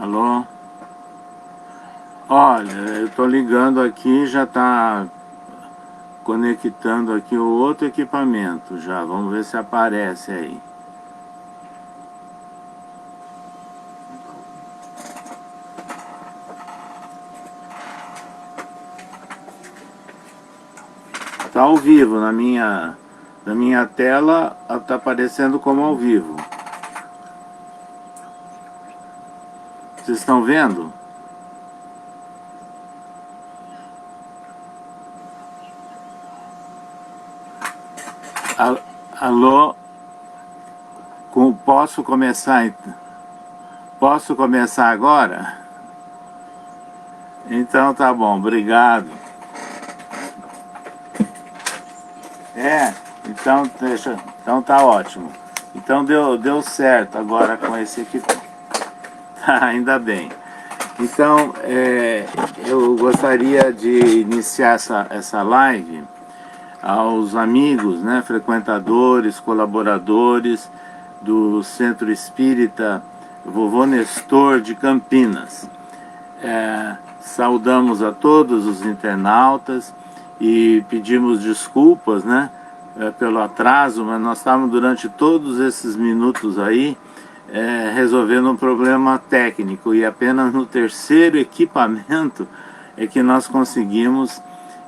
Alô? Olha, eu tô ligando aqui, já tá conectando aqui o outro equipamento já. Vamos ver se aparece aí. Tá ao vivo na minha tela, tá aparecendo como ao vivo. Vocês estão vendo? Alô? Posso começar? Posso começar agora? Então tá bom, obrigado. Então tá ótimo. Então deu certo agora com esse equipamento. Tá, ainda bem. Então, eu gostaria de iniciar essa live aos amigos, né, frequentadores, colaboradores do Centro Espírita Vovô Nestor de Campinas. Saudamos a todos os internautas e pedimos desculpas, né, pelo atraso, mas nós estávamos durante todos esses minutos aí resolvendo um problema técnico e apenas no terceiro equipamento é que nós conseguimos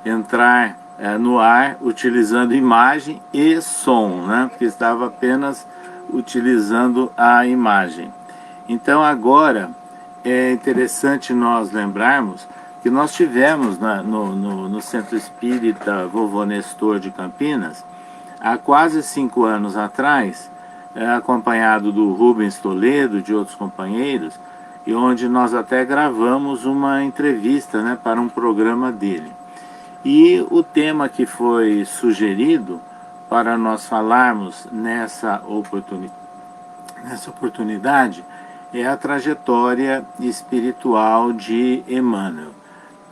entrar no ar utilizando imagem e som, né, porque estava apenas utilizando a imagem. Então agora é interessante nós lembrarmos que nós tivemos no Centro Espírita Vovô Nestor de Campinas, há quase 5 anos atrás, acompanhado do Rubens Toledo e de outros companheiros, e onde nós até gravamos uma entrevista, né, para um programa dele. E o tema que foi sugerido para nós falarmos nessa oportunidade é a trajetória espiritual de Emmanuel,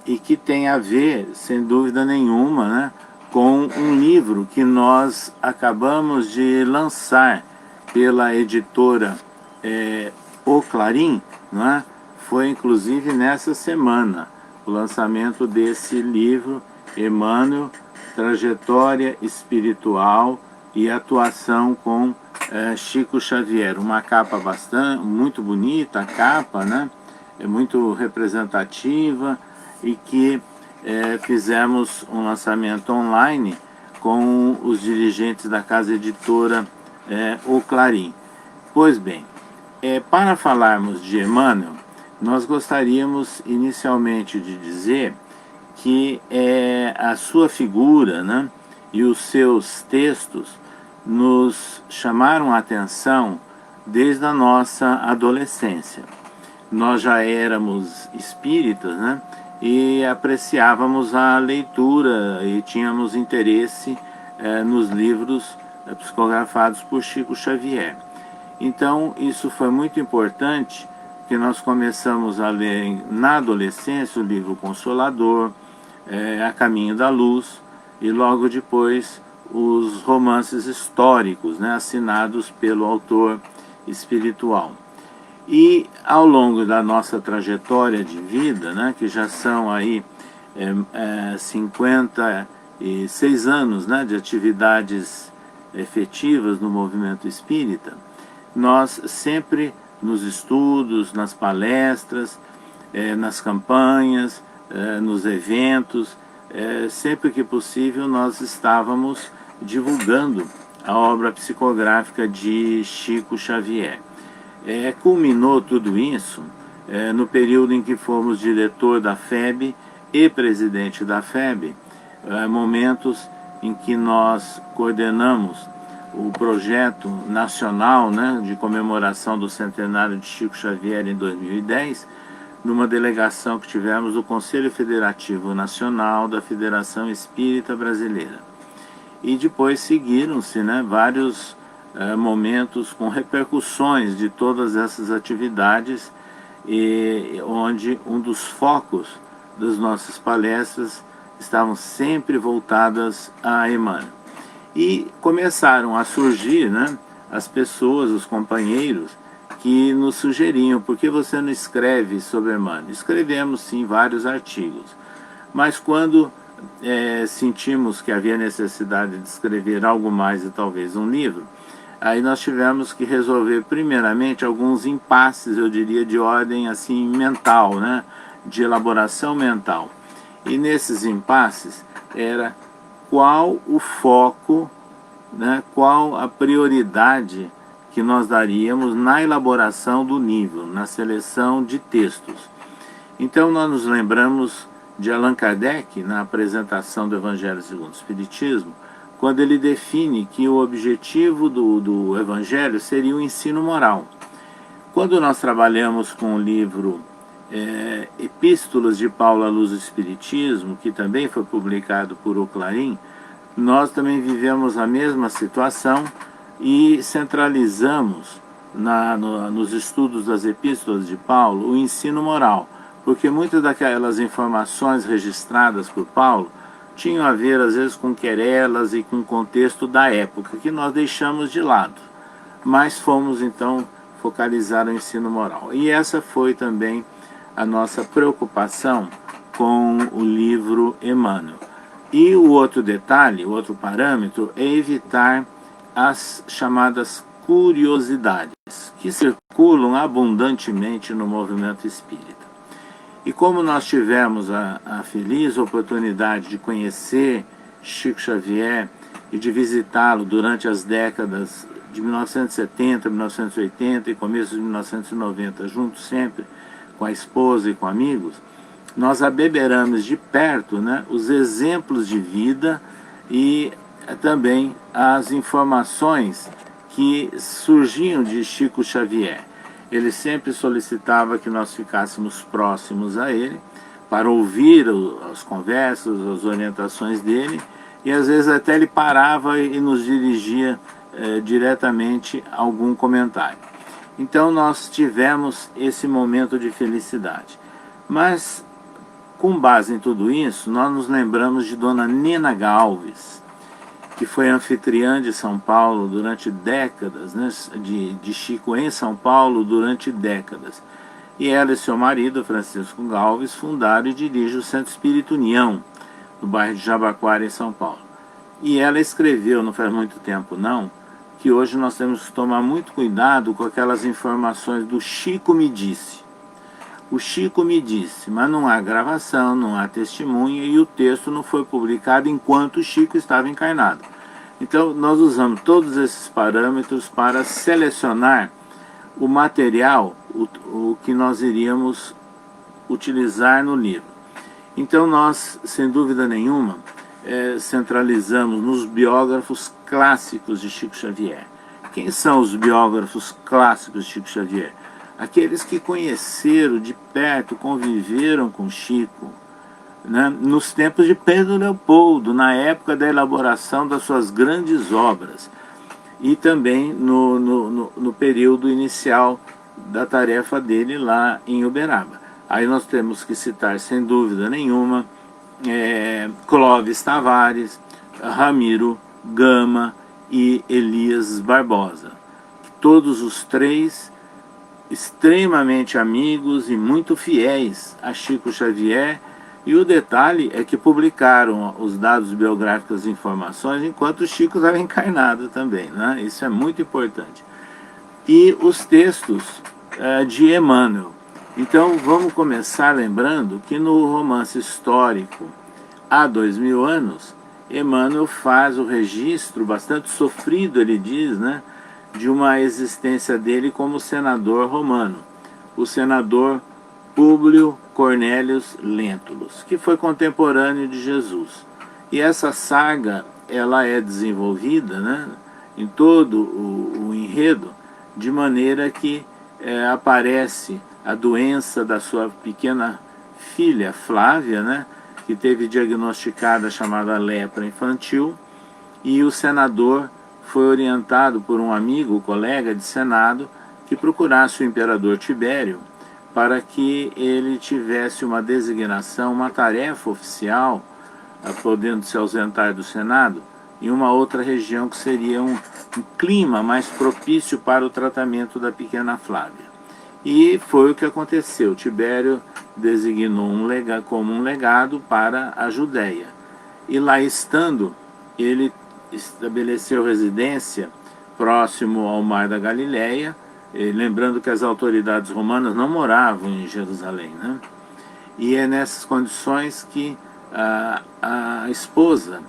e que tem a ver, sem dúvida nenhuma, né, com um livro que nós acabamos de lançar pela editora O Clarim, né? Foi inclusive nessa semana o lançamento desse livro, Emmanuel, Trajetória Espiritual e Atuação com Chico Xavier. Uma capa muito bonita, a capa, né? É muito representativa, e que fizemos um lançamento online com os dirigentes da casa editora O Clarim. Pois bem, para falarmos de Emmanuel, nós gostaríamos inicialmente de dizer que a sua figura, né, e os seus textos nos chamaram a atenção desde a nossa adolescência. Nós já éramos espíritas, né, e apreciávamos a leitura e tínhamos interesse nos livros psicografados por Chico Xavier. Então isso foi muito importante, que nós começamos a ler na adolescência o livro Consolador, A Caminho da Luz, e logo depois os romances históricos, né, assinados pelo autor espiritual. E ao longo da nossa trajetória de vida, né, que já são aí 56 anos, né, de atividades efetivas no movimento espírita, nós sempre nos estudos, nas palestras, nas campanhas, nos eventos, sempre que possível nós estávamos divulgando a obra psicográfica de Chico Xavier. Culminou tudo isso no período em que fomos diretor da FEB e presidente da FEB, momentos em que nós coordenamos o projeto nacional, né, de comemoração do centenário de Chico Xavier em 2010, numa delegação que tivemos do Conselho Federativo Nacional da Federação Espírita Brasileira. E depois seguiram-se, né, vários momentos com repercussões de todas essas atividades, e onde um dos focos das nossas palestras estavam sempre voltadas a Emmanuel. E começaram a surgir, né, as pessoas, os companheiros, que nos sugeriam: por que você não escreve sobre Emmanuel? Escrevemos sim vários artigos, mas quando sentimos que havia necessidade de escrever algo mais e talvez um livro, aí nós tivemos que resolver primeiramente alguns impasses, eu diria, de ordem assim mental, né? De elaboração mental. E nesses impasses era qual o foco, né? Qual a prioridade que nós daríamos na elaboração do livro, na seleção de textos. Então nós nos lembramos de Allan Kardec, na apresentação do Evangelho segundo o Espiritismo, quando ele define que o objetivo do Evangelho seria o ensino moral. Quando nós trabalhamos com o livro Epístolas de Paulo à Luz do Espiritismo, que também foi publicado por O Clarim, nós também vivemos a mesma situação e centralizamos nos estudos das Epístolas de Paulo o ensino moral, porque muitas daquelas informações registradas por Paulo tinham a ver às vezes com querelas e com o contexto da época, que nós deixamos de lado, mas fomos então focalizar o ensino moral. E essa foi também a nossa preocupação com o livro Emmanuel. E o outro detalhe, o outro parâmetro, é evitar as chamadas curiosidades, que circulam abundantemente no movimento espírita. E como nós tivemos a feliz oportunidade de conhecer Chico Xavier e de visitá-lo durante as décadas de 1970, 1980 e começo de 1990, junto sempre com a esposa e com amigos, nós abeberamos de perto, né, os exemplos de vida e também as informações que surgiam de Chico Xavier. Ele sempre solicitava que nós ficássemos próximos a ele para ouvir as conversas, as orientações dele, e às vezes até ele parava e nos dirigia diretamente algum comentário. Então nós tivemos esse momento de felicidade. Mas, com base em tudo isso, nós nos lembramos de Dona Nena Galves, que foi anfitriã de São Paulo durante décadas, né, de Chico em São Paulo durante décadas. E ela e seu marido, Francisco Galves, fundaram e dirigem o Centro Espírita União, no bairro de Jabaquara, em São Paulo. E ela escreveu, não faz muito tempo não, que hoje nós temos que tomar muito cuidado com aquelas informações do Chico me disse. O Chico me disse, mas não há gravação, não há testemunha e o texto não foi publicado enquanto o Chico estava encarnado. Então nós usamos todos esses parâmetros para selecionar o material, o que nós iríamos utilizar no livro. Então nós, sem dúvida nenhuma, centralizamos nos biógrafos clássicos de Chico Xavier. Quem são os biógrafos clássicos de Chico Xavier? Aqueles que conheceram de perto, conviveram com Chico, né, nos tempos de Pedro Leopoldo, na época da elaboração das suas grandes obras, e também no período inicial da tarefa dele lá em Uberaba. Aí nós temos que citar, sem dúvida nenhuma, Clóvis Tavares, Ramiro Gama e Elias Barbosa. Todos os três extremamente amigos e muito fiéis a Chico Xavier, e o detalhe é que publicaram os dados biográficos e informações enquanto o Chico estava encarnado também, né? Isso é muito importante. E os textos de Emmanuel. Então vamos começar lembrando que no romance histórico há 2000 anos, Emmanuel faz o registro bastante sofrido, ele diz, né, de uma existência dele como senador romano, o senador Públio Cornélius Lentulus, que foi contemporâneo de Jesus. E essa saga, ela é desenvolvida, né, em todo o enredo, de maneira que aparece a doença da sua pequena filha, Flávia, né, que teve diagnosticada a chamada lepra infantil, e o senador foi orientado por um amigo, colega de Senado, que procurasse o imperador Tibério para que ele tivesse uma designação, uma tarefa oficial, podendo se ausentar do Senado, em uma outra região que seria um clima mais propício para o tratamento da pequena Flávia. E foi o que aconteceu. Tibério designou como um legado para a Judéia. E lá estando, ele estabeleceu residência próximo ao Mar da Galileia, lembrando que as autoridades romanas não moravam em Jerusalém, né? E é nessas condições que a esposa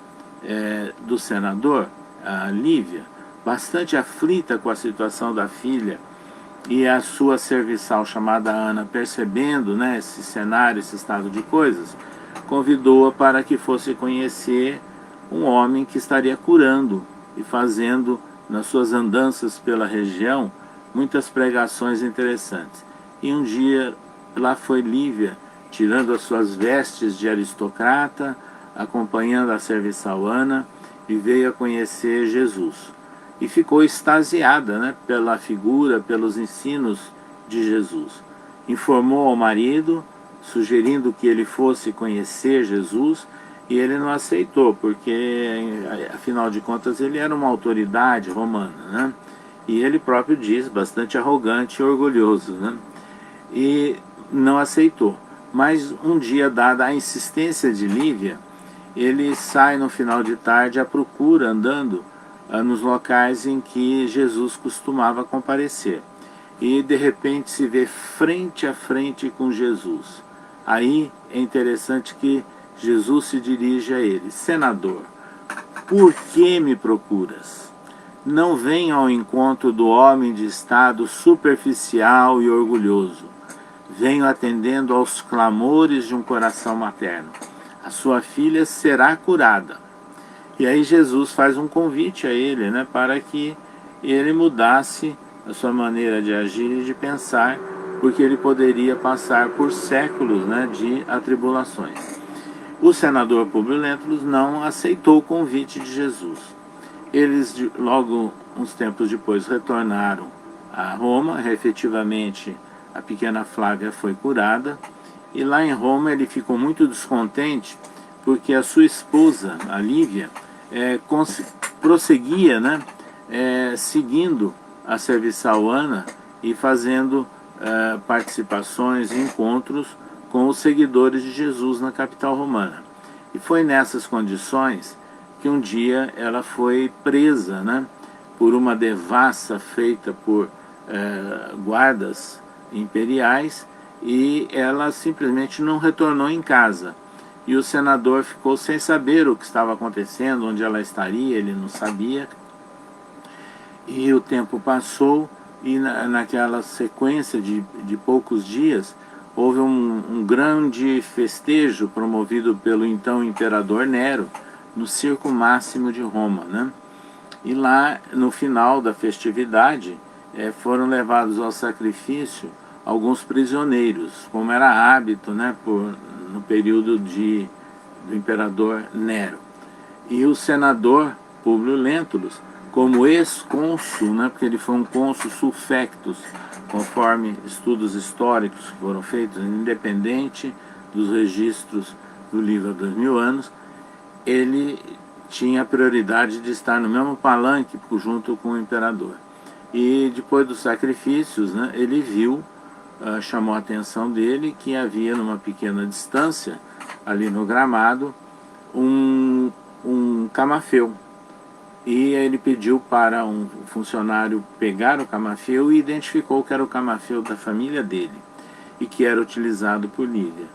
do senador, a Lívia, bastante aflita com a situação da filha, e a sua serviçal chamada Ana, percebendo, né, esse cenário, esse estado de coisas, convidou-a para que fosse conhecer um homem que estaria curando e fazendo, nas suas andanças pela região, muitas pregações interessantes. E um dia lá foi Lívia, tirando as suas vestes de aristocrata, acompanhando a serviçal Ana, e veio a conhecer Jesus. E ficou extasiada, né, pela figura, pelos ensinos de Jesus. Informou ao marido, sugerindo que ele fosse conhecer Jesus, e ele não aceitou, porque, afinal de contas, ele era uma autoridade romana, né? E ele próprio diz, bastante arrogante e orgulhoso, né? E não aceitou. Mas um dia, dada a insistência de Lívia, ele sai no final de tarde à procura, andando nos locais em que Jesus costumava comparecer. E de repente se vê frente a frente com Jesus. Aí é interessante que Jesus se dirige a ele: senador, por que me procuras? Não venha ao encontro do homem de estado superficial e orgulhoso. Venho atendendo aos clamores de um coração materno. A sua filha será curada. E aí Jesus faz um convite a ele, né, para que ele mudasse a sua maneira de agir e de pensar, porque ele poderia passar por séculos, né, de atribulações. O senador Públio Lentulus não aceitou o convite de Jesus. Eles, logo uns tempos depois, retornaram a Roma. Efetivamente, a pequena Flávia foi curada. E lá em Roma ele ficou muito descontente, porque a sua esposa, a Lívia, prosseguia, né, seguindo a serviçal Ana e fazendo participações, encontros com os seguidores de Jesus na capital romana. E foi nessas condições que um dia ela foi presa, né, por uma devassa feita por guardas imperiais, e ela simplesmente não retornou em casa. E o senador ficou sem saber o que estava acontecendo, onde ela estaria, ele não sabia. E o tempo passou, e naquela sequência de poucos dias, houve um grande festejo promovido pelo então imperador Nero, no Circo Máximo de Roma, né? E lá, no final da festividade, foram levados ao sacrifício alguns prisioneiros, como era hábito, né, no período do imperador Nero. E o senador Públio Lentulus, como ex-cônsul, né, porque ele foi um cônsul suffectus, conforme estudos históricos que foram feitos, independente dos registros do livro há 2000 anos, ele tinha a prioridade de estar no mesmo palanque junto com o imperador. E depois dos sacrifícios, né, ele viu, chamou a atenção dele, que havia numa pequena distância, ali no gramado, um camafeu. E ele pediu para um funcionário pegar o camafeu e identificou que era o camafeu da família dele e que era utilizado por Lívia.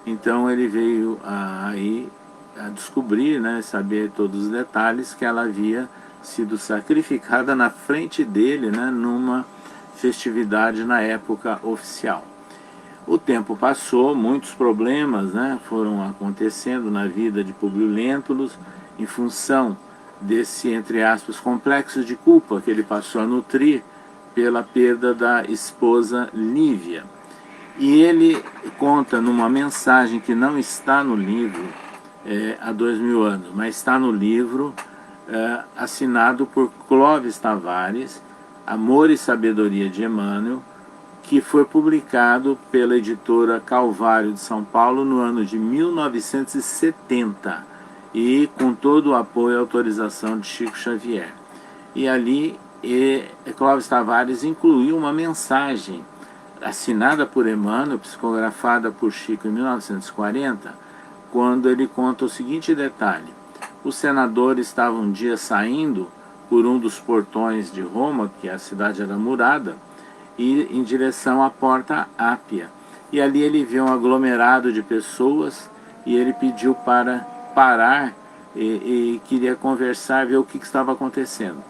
Então ele veio aí a descobrir, né, saber todos os detalhes, que ela havia sido sacrificada na frente dele, né, numa festividade na época oficial. O tempo passou, muitos problemas, né, foram acontecendo na vida de Públio Lentulus em função desse, entre aspas, complexo de culpa que ele passou a nutrir pela perda da esposa Lívia. E ele conta numa mensagem que não está no livro há 2000 anos, mas está no livro assinado por Clóvis Tavares, Amor e Sabedoria de Emmanuel, que foi publicado pela editora Calvário de São Paulo no ano de 1970. e com todo o apoio e autorização de Chico Xavier. E ali Clóvis Tavares incluiu uma mensagem assinada por Emmanuel, psicografada por Chico em 1940, quando ele conta o seguinte detalhe: o senador estava um dia saindo por um dos portões de Roma, que a cidade era murada, e em direção à porta Ápia. E ali ele viu um aglomerado de pessoas e ele pediu para parar e queria conversar, ver o que estava acontecendo.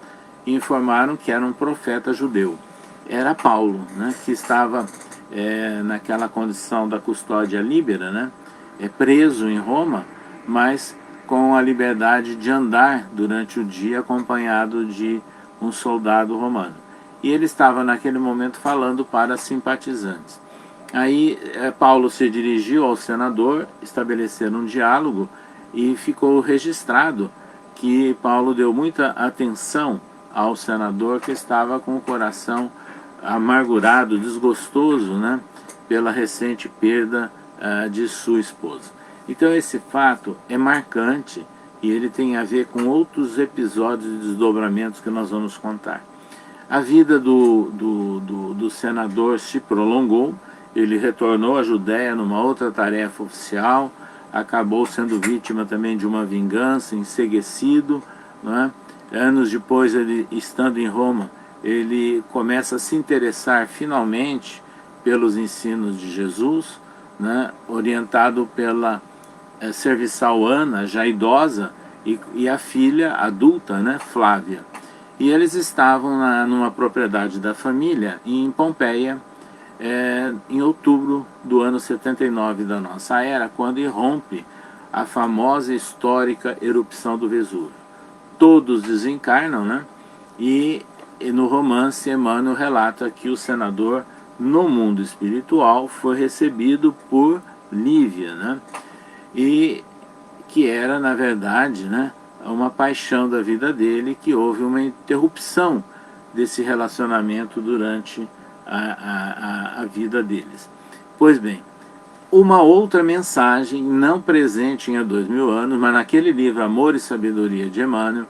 E informaram que era um profeta judeu. Era Paulo, né, que estava naquela condição da custódia líbera, né, preso em Roma, mas com a liberdade de andar durante o dia acompanhado de um soldado romano. E ele estava naquele momento falando para simpatizantes. Aí Paulo se dirigiu ao senador, estabeleceram um diálogo e ficou registrado que Paulo deu muita atenção ao senador, que estava com o coração amargurado, desgostoso, né, pela recente perda de sua esposa. Então esse fato é marcante e ele tem a ver com outros episódios e desdobramentos que nós vamos contar. A vida do senador se prolongou, ele retornou à Judéia numa outra tarefa oficial, acabou sendo vítima também de uma vingança, enceguecido, não é? Anos depois, ele estando em Roma, ele começa a se interessar finalmente pelos ensinos de Jesus, né? Orientado pela serviçal Ana, já idosa, e a filha adulta, né? Flávia. E eles estavam numa propriedade da família em Pompeia, em outubro do ano 79 da nossa era, quando irrompe a famosa e histórica erupção do Vesúvio. Todos desencarnam, né? E no romance Emmanuel relata que o senador, no mundo espiritual, foi recebido por Lívia, né? E que era, na verdade, né, uma paixão da vida dele, que houve uma interrupção desse relacionamento durante a vida deles. Pois bem, uma outra mensagem, não presente em há 2000 anos, mas naquele livro Amor e Sabedoria de Emmanuel,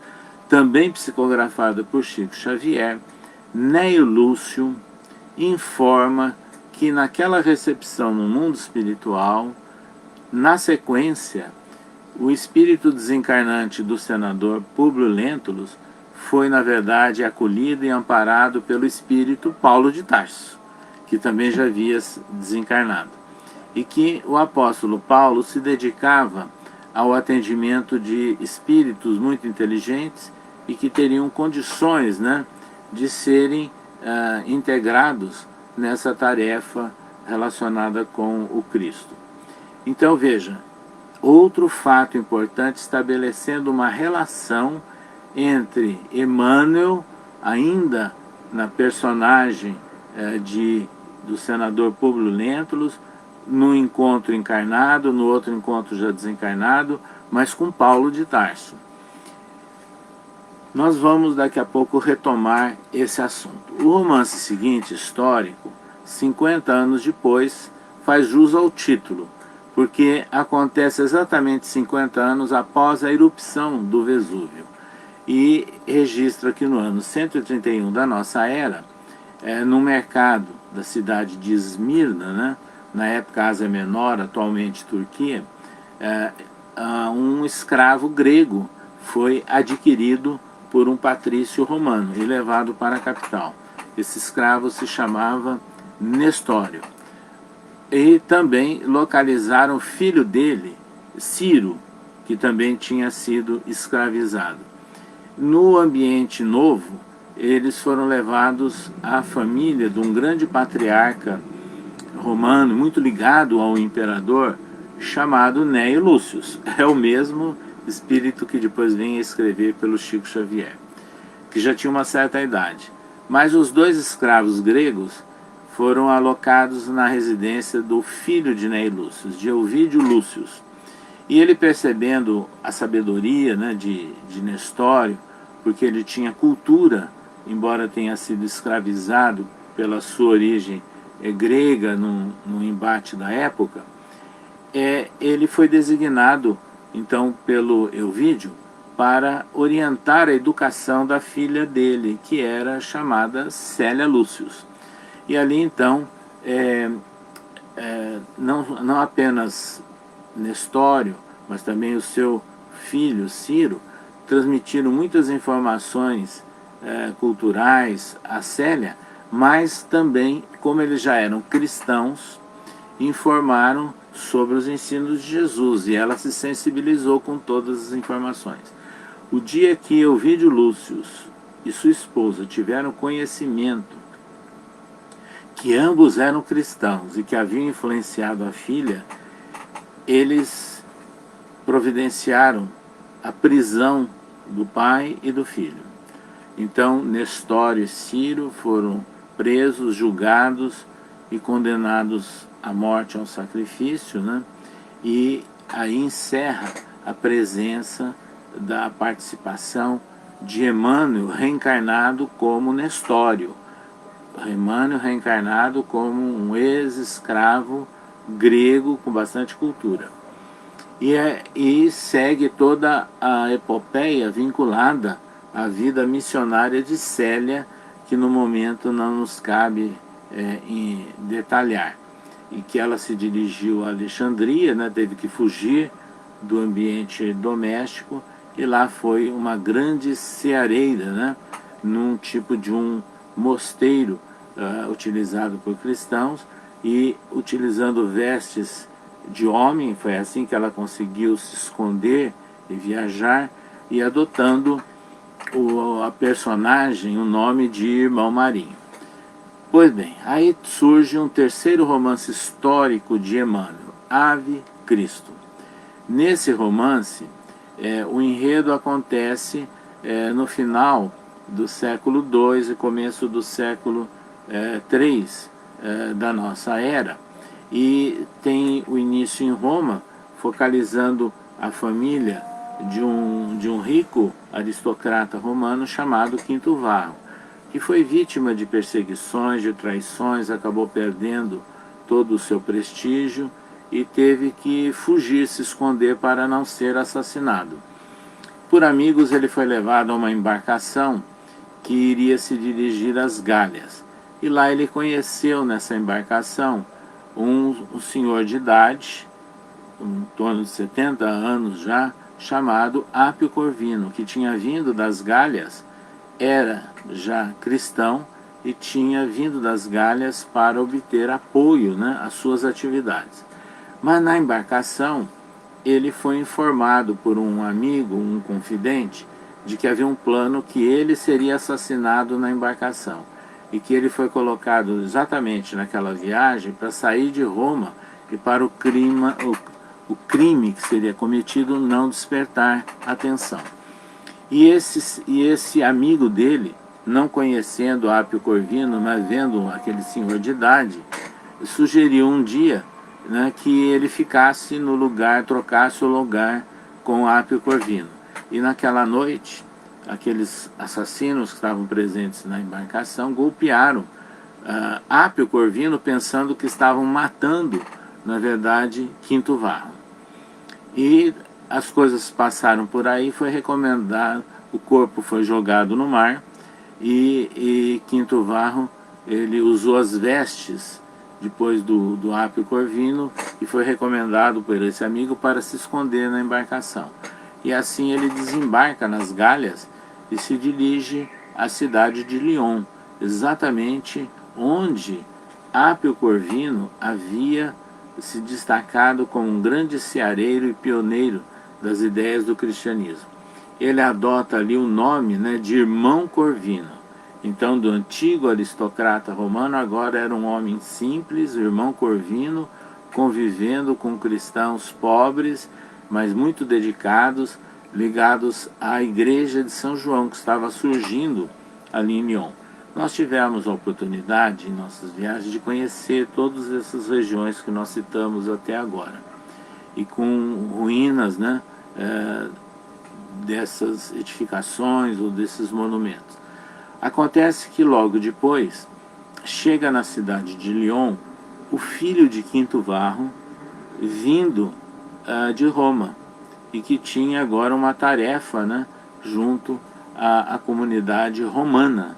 também psicografada por Chico Xavier, Neio Lúcio informa que naquela recepção no mundo espiritual, na sequência, o espírito desencarnante do senador Públio Lentulus foi, na verdade, acolhido e amparado pelo espírito Paulo de Tarso, que também já havia desencarnado, e que o apóstolo Paulo se dedicava ao atendimento de espíritos muito inteligentes e que teriam condições, né, de serem integrados nessa tarefa relacionada com o Cristo. Então veja, outro fato importante estabelecendo uma relação entre Emmanuel, ainda na personagem do senador Públio Lentulus, no encontro encarnado, no outro encontro já desencarnado, mas com Paulo de Tarso. Nós vamos daqui a pouco retomar esse assunto. O romance seguinte, histórico, 50 anos depois, faz jus ao título, porque acontece exatamente 50 anos após a erupção do Vesúvio. E registra que no ano 131 da nossa era, no mercado da cidade de Esmirna, né, na época Ásia Menor, atualmente Turquia, um escravo grego foi adquirido por um patrício romano e levado para a capital. Esse escravo se chamava Nestório. E também localizaram o filho dele, Ciro, que também tinha sido escravizado. No ambiente novo, eles foram levados à família de um grande patriarca romano, muito ligado ao imperador, chamado Neio Lúcio. É o mesmo espírito que depois vem a escrever pelo Chico Xavier, que já tinha uma certa idade. Mas os dois escravos gregos foram alocados na residência do filho de Neio Lúcio, de Ovídio Lúcio. E ele, percebendo a sabedoria, né, de Nestório, porque ele tinha cultura, embora tenha sido escravizado pela sua origem grega no embate da época, ele foi designado então pelo Elvídio, para orientar a educação da filha dele, que era chamada Célia Lúcius. E ali então, não apenas Nestório, mas também o seu filho Ciro, transmitiram muitas informações culturais a Célia, mas também, como eles já eram cristãos, informaram sobre os ensinos de Jesus, e ela se sensibilizou com todas as informações. O dia que Elvídio Lúcius e sua esposa tiveram conhecimento que ambos eram cristãos e que haviam influenciado a filha, eles providenciaram a prisão do pai e do filho. Então, Nestório e Ciro foram presos, julgados e condenados à morte ao sacrifício, né? E aí encerra a presença da participação de Emmanuel reencarnado como Nestório. Emmanuel reencarnado como um ex-escravo grego com bastante cultura. E segue toda a epopeia vinculada à vida missionária de Célia, que no momento não nos cabe em detalhar. E que ela se dirigiu a Alexandria, né, teve que fugir do ambiente doméstico, e lá foi uma grande ceareira, né, num tipo de um mosteiro utilizado por cristãos, e utilizando vestes de homem. Foi assim que ela conseguiu se esconder e viajar, e adotando a personagem, o nome de Irmão Marinho. Pois bem, aí surge um terceiro romance histórico de Emmanuel, Ave Cristo. Nesse romance, o enredo acontece no final do século II e começo do século III da nossa era, e tem o início em Roma, focalizando a família de um rico aristocrata romano chamado Quinto Varro, que foi vítima de perseguições, de traições, acabou perdendo todo o seu prestígio e teve que fugir, se esconder para não ser assassinado. Por amigos, ele foi levado a uma embarcação que iria se dirigir às Gálias. E lá ele conheceu, nessa embarcação, um senhor de idade, em torno de 70 anos já, chamado Apio Corvino, que tinha vindo das Gálias, era já cristão e tinha vindo das Gálias para obter apoio, né, às suas atividades. Mas na embarcação ele foi informado por um amigo, um confidente, de que havia um plano que ele seria assassinado na embarcação, e que ele foi colocado exatamente naquela viagem para sair de Roma e para o crime que seria cometido não despertar atenção. E esse amigo dele, não conhecendo Apio Corvino, mas vendo aquele senhor de idade, sugeriu um dia, né, que ele ficasse no lugar, trocasse o lugar com Apio Corvino. E naquela noite, aqueles assassinos que estavam presentes na embarcação golpearam Apio Corvino, pensando que estavam matando, na verdade, Quinto Varro. E as coisas passaram por aí, foi recomendado, o corpo foi jogado no mar, e Quinto Varro, ele usou as vestes depois do Apio Corvino, e foi recomendado por esse amigo para se esconder na embarcação. E assim ele desembarca nas Gálias e se dirige à cidade de Lyon, exatamente onde Apio Corvino havia se destacado como um grande ceareiro e pioneiro das ideias do cristianismo. Ele adota ali o nome, né, de Irmão Corvino. Então, do antigo aristocrata romano, agora era um homem simples, Irmão Corvino, convivendo com cristãos pobres, mas muito dedicados, ligados à igreja de São João, que estava surgindo ali em Lyon. Nós tivemos a oportunidade, em nossas viagens, de conhecer todas essas regiões que nós citamos até agora, e com ruínas, né, dessas edificações ou desses monumentos. Acontece que logo depois chega na cidade de Lyon o filho de Quinto Varro, vindo de Roma, e que tinha agora uma tarefa, né, junto à comunidade romana,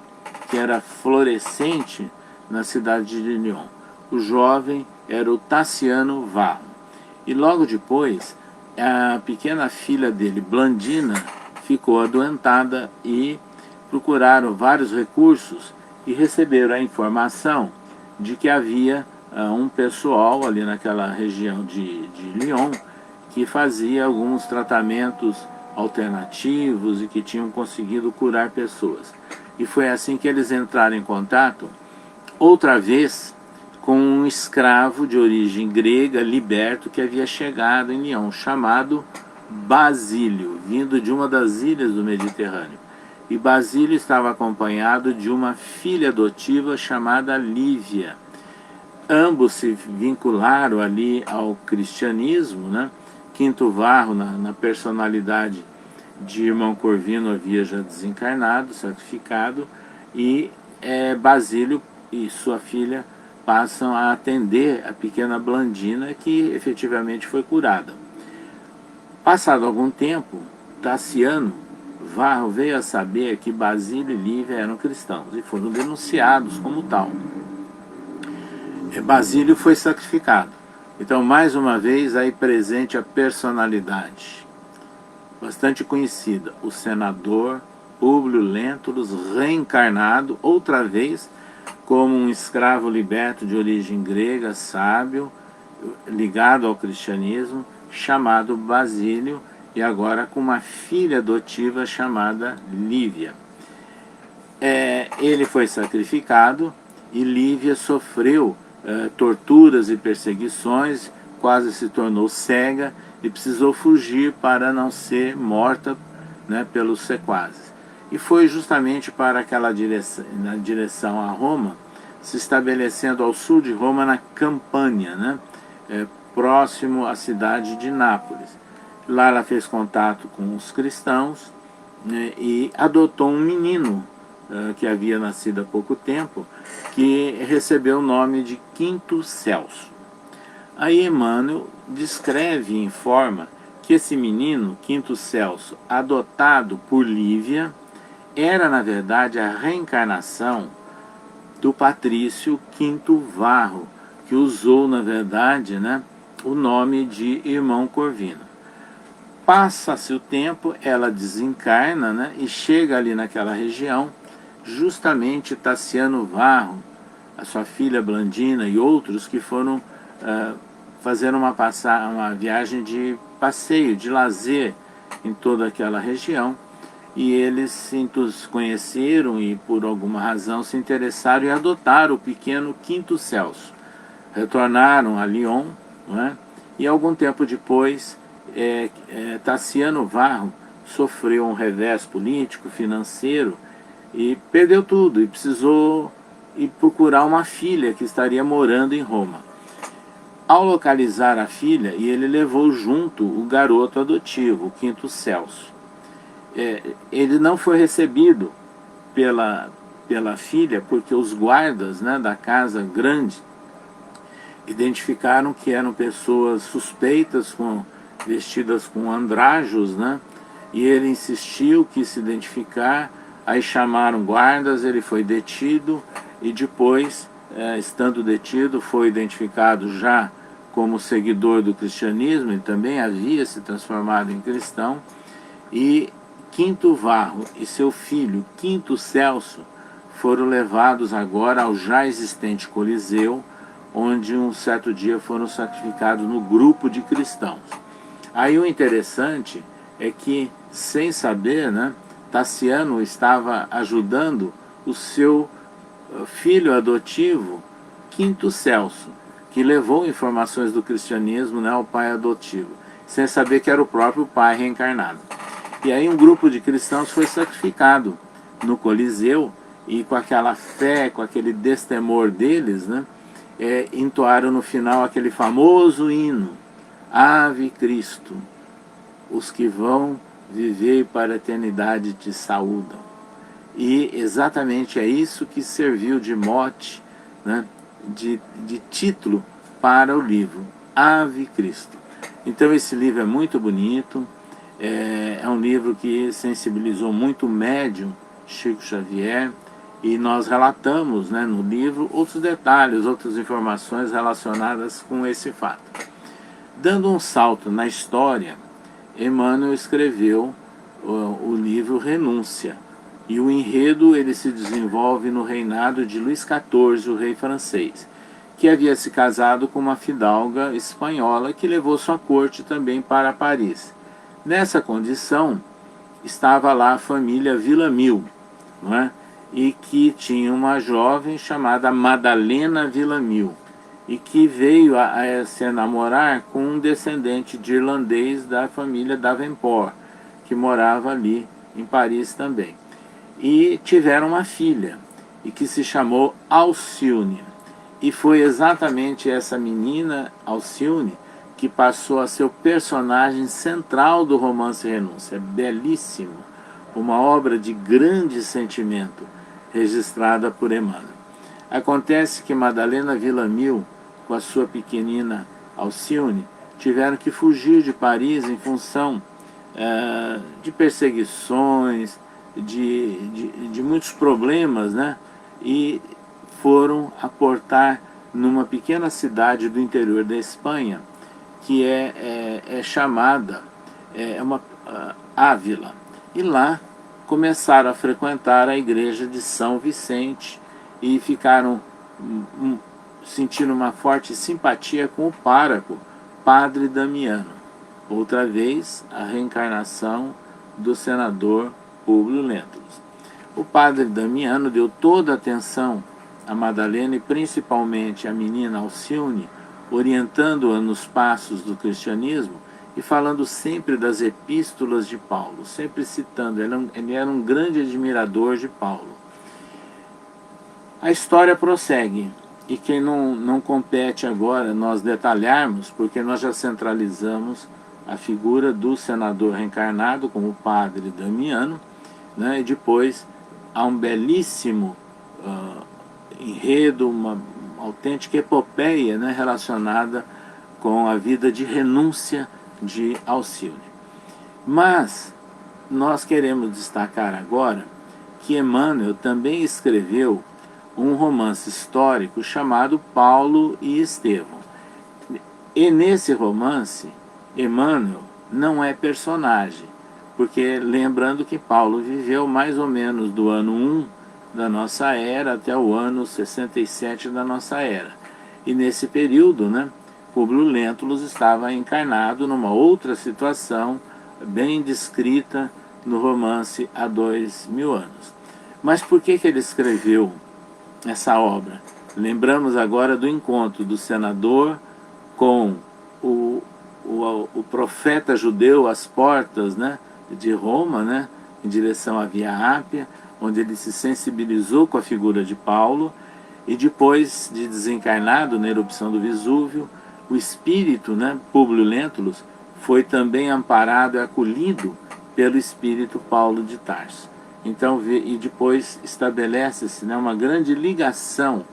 que era florescente na cidade de Lyon. O jovem era o Tassiano Varro. E logo depois, a pequena filha dele, Blandina, ficou adoentada e procuraram vários recursos e receberam a informação de que havia um pessoal ali naquela região de Lyon que fazia alguns tratamentos alternativos e que tinham conseguido curar pessoas. E foi assim que eles entraram em contato, outra vez, com um escravo de origem grega, liberto, que havia chegado em Lyon, chamado Basílio, vindo de uma das ilhas do Mediterrâneo. E Basílio estava acompanhado de uma filha adotiva chamada Lívia. Ambos se vincularam ali ao cristianismo, né? Quinto Varro, na personalidade de irmão Corvino, havia já desencarnado, sacrificado, e Basílio e sua filha passam a atender a pequena Blandina, que efetivamente foi curada. Passado algum tempo, Tassiano Varro veio a saber que Basílio e Lívia eram cristãos e foram denunciados como tal. Basílio foi sacrificado. Então, mais uma vez, aí presente a personalidade bastante conhecida, o senador Públio Lentulus, reencarnado outra vez como um escravo liberto de origem grega, sábio, ligado ao cristianismo, chamado Basílio, e agora com uma filha adotiva chamada Lívia. Ele foi sacrificado e Lívia sofreu torturas e perseguições, quase se tornou cega e precisou fugir para não ser morta, né, pelos sequazes. E foi justamente para aquela direção, na direção a Roma, se estabelecendo ao sul de Roma, na Campânia, né, próximo à cidade de Nápoles. Lá ela fez contato com os cristãos, né, e adotou um menino que havia nascido há pouco tempo, que recebeu o nome de Quinto Celso. Aí Emmanuel descreve e informa que esse menino, Quinto Celso, adotado por Lívia, era na verdade a reencarnação do patrício Quinto Varro, que usou na verdade, né, o nome de irmão Corvino. Passa-se o tempo, ela desencarna, né, e chega ali naquela região, justamente Tassiano Varro, a sua filha Blandina e outros que foram fazer uma viagem de passeio, de lazer em toda aquela região, e eles se conheceram e por alguma razão se interessaram e adotaram o pequeno Quinto Celso. Retornaram a Lyon, não é? E algum tempo depois Tassiano Varro sofreu um revés político, financeiro, e perdeu tudo e precisou ir procurar uma filha que estaria morando em Roma. Ao localizar a filha, e ele levou junto o garoto adotivo, o Quinto Celso. Ele não foi recebido pela filha, porque os guardas, né, da casa grande identificaram que eram pessoas suspeitas, vestidas com andrajos, né, e ele insistiu, quis se identificar. Aí chamaram guardas, ele foi detido e depois, estando detido, foi identificado já como seguidor do cristianismo, e também havia se transformado em cristão. E Quinto Varro e seu filho Quinto Celso foram levados agora ao já existente Coliseu, onde um certo dia foram sacrificados no grupo de cristãos. Aí o interessante é que, sem saber, né, Tassiano estava ajudando o seu filho adotivo, Quinto Celso, que levou informações do cristianismo, né, ao pai adotivo, sem saber que era o próprio pai reencarnado. E aí um grupo de cristãos foi sacrificado no Coliseu, e com aquela fé, com aquele destemor deles, né, entoaram no final aquele famoso hino, Ave Cristo, os que vão viver para a eternidade te saúdam. E exatamente é isso que serviu de mote, né, de título para o livro, Ave Cristo. Então esse livro é muito bonito, É um livro que sensibilizou muito o médium Chico Xavier, e nós relatamos, né, no livro outros detalhes, outras informações relacionadas com esse fato. Dando um salto na história, Emmanuel escreveu o livro Renúncia, e o enredo ele se desenvolve no reinado de Luís XIV, o rei francês, que havia se casado com uma fidalga espanhola que levou sua corte também para Paris. Nessa condição, estava lá a família Villamil, não é? E que tinha uma jovem chamada Madalena Villamil, e que veio a se namorar com um descendente de irlandês da família Davenport, que morava ali em Paris também. E tiveram uma filha, e que se chamou Alcione. E foi exatamente essa menina, Alcione, que passou a ser o personagem central do romance Renúncia. Belíssimo, uma obra de grande sentimento, registrada por Emmanuel. Acontece que Madalena Villamil, com a sua pequenina Alcione, tiveram que fugir de Paris em função de perseguições, de muitos problemas, né? E foram aportar numa pequena cidade do interior da Espanha, que é chamada Ávila. E lá começaram a frequentar a igreja de São Vicente e ficaram sentindo uma forte simpatia com o pároco, Padre Damiano. Outra vez, a reencarnação do senador Públio Lentulus. O Padre Damiano deu toda a atenção a Madalena e principalmente a menina Alcione, orientando-a nos passos do cristianismo e falando sempre das epístolas de Paulo, sempre citando. Ele era um grande admirador de Paulo. A história prossegue, e que não compete agora nós detalharmos, porque nós já centralizamos a figura do senador reencarnado como o Padre Damiano, né? E depois há um belíssimo enredo, uma autêntica epopeia, né, relacionada com a vida de renúncia de Alcione. Mas nós queremos destacar agora que Emmanuel também escreveu um romance histórico chamado Paulo e Estevão. E nesse romance, Emmanuel não é personagem, porque lembrando que Paulo viveu mais ou menos do ano 1 da nossa era até o ano 67 da nossa era. E nesse período, né, Públio Lentulus estava encarnado numa outra situação bem descrita no romance há 2000 anos. Mas por que ele escreveu essa obra? Lembramos agora do encontro do senador com o profeta judeu às portas, né, de Roma, né, em direção à Via Ápia, onde ele se sensibilizou com a figura de Paulo, e depois de desencarnado na erupção do Vesúvio, o espírito, né, Públio Lentulus, foi também amparado e acolhido pelo espírito Paulo de Tarso. Então, e depois estabelece-se, né, uma grande ligação,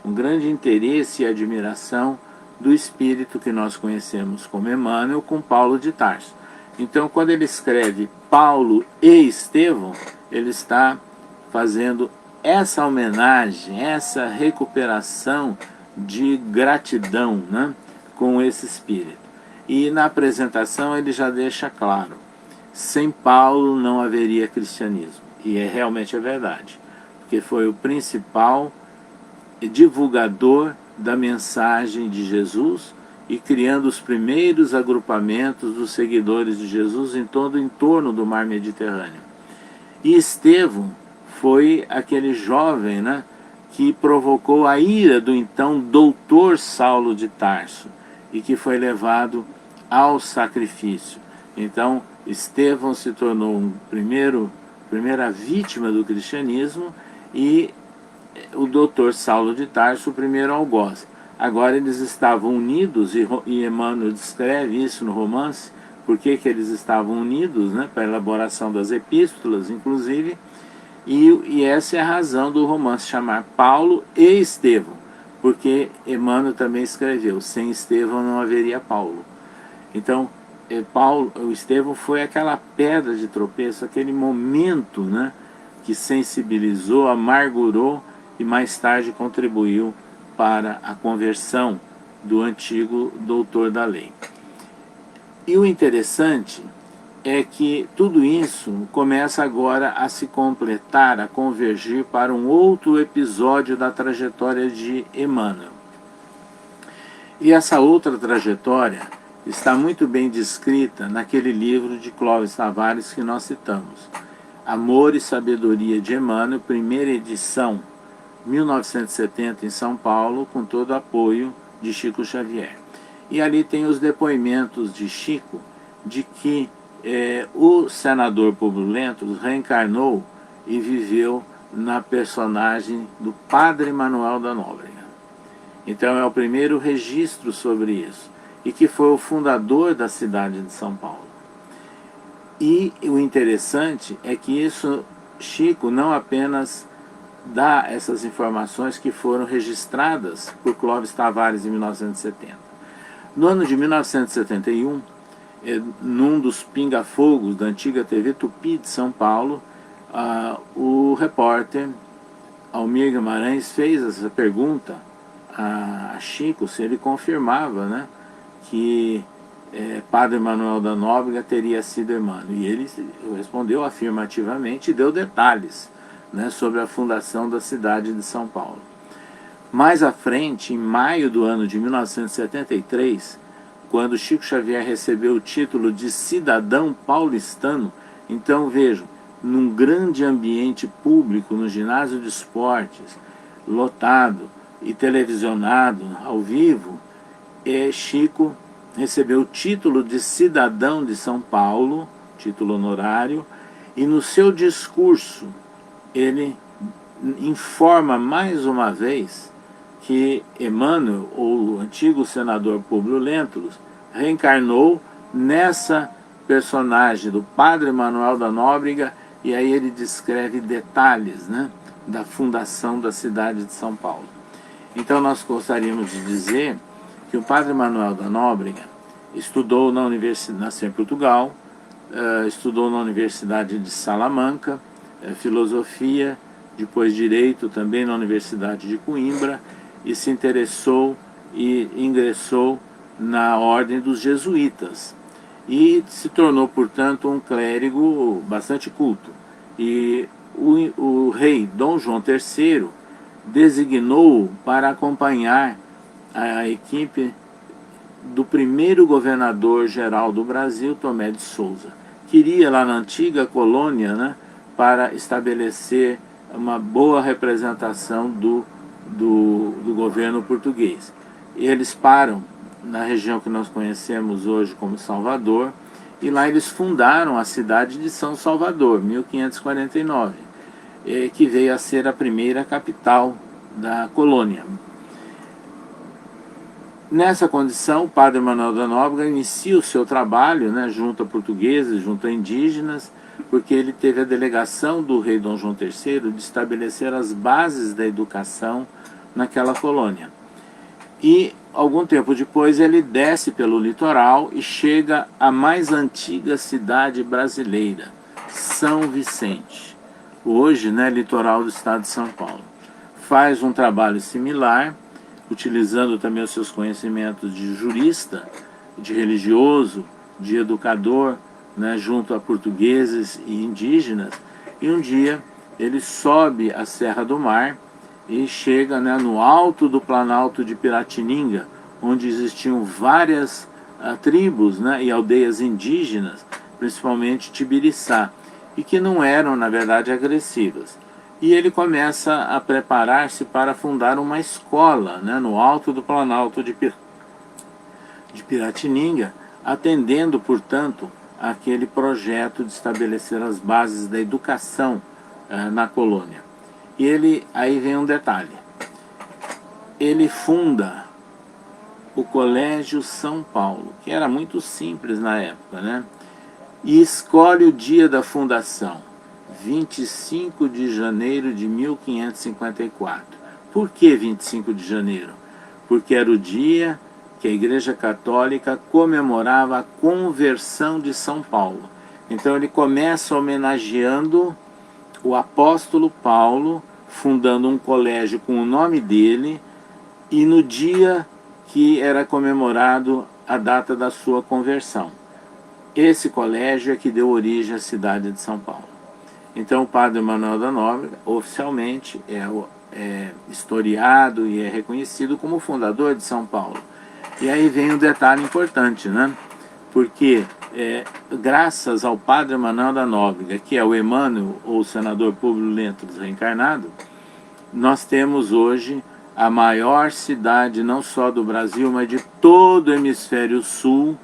um grande interesse e admiração do espírito que nós conhecemos como Emmanuel com Paulo de Tarso. Então, quando ele escreve Paulo e Estevão, ele está fazendo essa homenagem, essa recuperação de gratidão, né, com esse espírito. E na apresentação ele já deixa claro, sem Paulo não haveria cristianismo. E realmente é verdade, porque foi o principal divulgador da mensagem de Jesus e criando os primeiros agrupamentos dos seguidores de Jesus em todo o entorno do mar Mediterrâneo. E Estevão foi aquele jovem, né, que provocou a ira do então doutor Saulo de Tarso e que foi levado ao sacrifício. Então, Estevão se tornou primeira vítima do cristianismo e o doutor Saulo de Tarso o primeiro algoz. Agora eles estavam unidos, e Emmanuel descreve isso no romance, porque que eles estavam unidos, né, para a elaboração das epístolas, inclusive, e essa é a razão do romance chamar Paulo e Estevão, porque Emmanuel também escreveu, sem Estevão não haveria Paulo. Então, o Estevão foi aquela pedra de tropeço, aquele momento, né, que sensibilizou, amargurou e mais tarde contribuiu para a conversão do antigo doutor da lei. E o interessante é que tudo isso começa agora a se completar, a convergir para um outro episódio da trajetória de Emmanuel. E essa outra trajetória está muito bem descrita naquele livro de Clóvis Tavares que nós citamos, Amor e Sabedoria de Emmanuel, primeira edição, 1970, em São Paulo, com todo o apoio de Chico Xavier. E ali tem os depoimentos de Chico de que o senador Publio Lentulus reencarnou e viveu na personagem do Padre Manuel da Nóbrega. Então é o primeiro registro sobre isso, e que foi o fundador da cidade de São Paulo. E o interessante é que isso, Chico não apenas dá essas informações que foram registradas por Clóvis Tavares em 1970. No ano de 1971, num dos pinga-fogos da antiga TV Tupi de São Paulo, o repórter Almir Guimarães fez essa pergunta a Chico se ele confirmava, né, que Padre Manuel da Nóbrega teria sido Emmanuel. E ele respondeu afirmativamente e deu detalhes, né, sobre a fundação da cidade de São Paulo. Mais à frente, em maio do ano de 1973, quando Chico Xavier recebeu o título de cidadão paulistano, então vejam, num grande ambiente público, no ginásio de esportes, lotado e televisionado ao vivo, Chico recebeu o título de cidadão de São Paulo, título honorário, e no seu discurso ele informa mais uma vez que Emmanuel, ou o antigo senador Publio Lentulus, reencarnou nessa personagem do Padre Manuel da Nóbrega, e aí ele descreve detalhes, né, da fundação da cidade de São Paulo. Então nós gostaríamos de dizer que o Padre Manuel da Nóbrega estudou na universidade, nasceu em Portugal, estudou na Universidade de Salamanca, filosofia, depois direito também na Universidade de Coimbra, e se interessou e ingressou na ordem dos jesuítas e se tornou, portanto, um clérigo bastante culto. E o rei Dom João III designou-o para acompanhar a equipe do primeiro governador-geral do Brasil, Tomé de Souza. Queria lá na antiga colônia, né, para estabelecer uma boa representação do governo português. E eles param na região que nós conhecemos hoje como Salvador, e lá eles fundaram a cidade de São Salvador, 1549, que veio a ser a primeira capital da colônia. Nessa condição, o Padre Manuel da Nóbrega inicia o seu trabalho, né, junto a portugueses, junto a indígenas, porque ele teve a delegação do rei Dom João III de estabelecer as bases da educação naquela colônia. E, algum tempo depois, ele desce pelo litoral e chega à mais antiga cidade brasileira, São Vicente, hoje, né, litoral do estado de São Paulo. Faz um trabalho similar, utilizando também os seus conhecimentos de jurista, de religioso, de educador, né, junto a portugueses e indígenas, e um dia ele sobe a Serra do Mar e chega, né, no alto do Planalto de Piratininga, onde existiam várias tribos, né, e aldeias indígenas, principalmente Tibiriçá, e que não eram, na verdade, agressivas. E ele começa a preparar-se para fundar uma escola, né, no alto do Planalto de Piratininga, atendendo, portanto, aquele projeto de estabelecer as bases da educação na colônia. E aí vem um detalhe, ele funda o Colégio São Paulo, que era muito simples na época, né? E escolhe o dia da fundação, 25 de janeiro de 1554. Por que 25 de janeiro? Porque era o dia que a Igreja Católica comemorava a conversão de São Paulo. Então ele começa homenageando o apóstolo Paulo, fundando um colégio com o nome dele, e no dia que era comemorado a data da sua conversão. Esse colégio é que deu origem à cidade de São Paulo. Então o padre Manuel da Nóbrega, oficialmente, é historiado e é reconhecido como fundador de São Paulo. E aí vem um detalhe importante, né? Porque graças ao padre Manuel da Nóbrega, que é o Emmanuel, ou senador Públio Lentulus reencarnado, nós temos hoje a maior cidade não só do Brasil, mas de todo o hemisfério sul,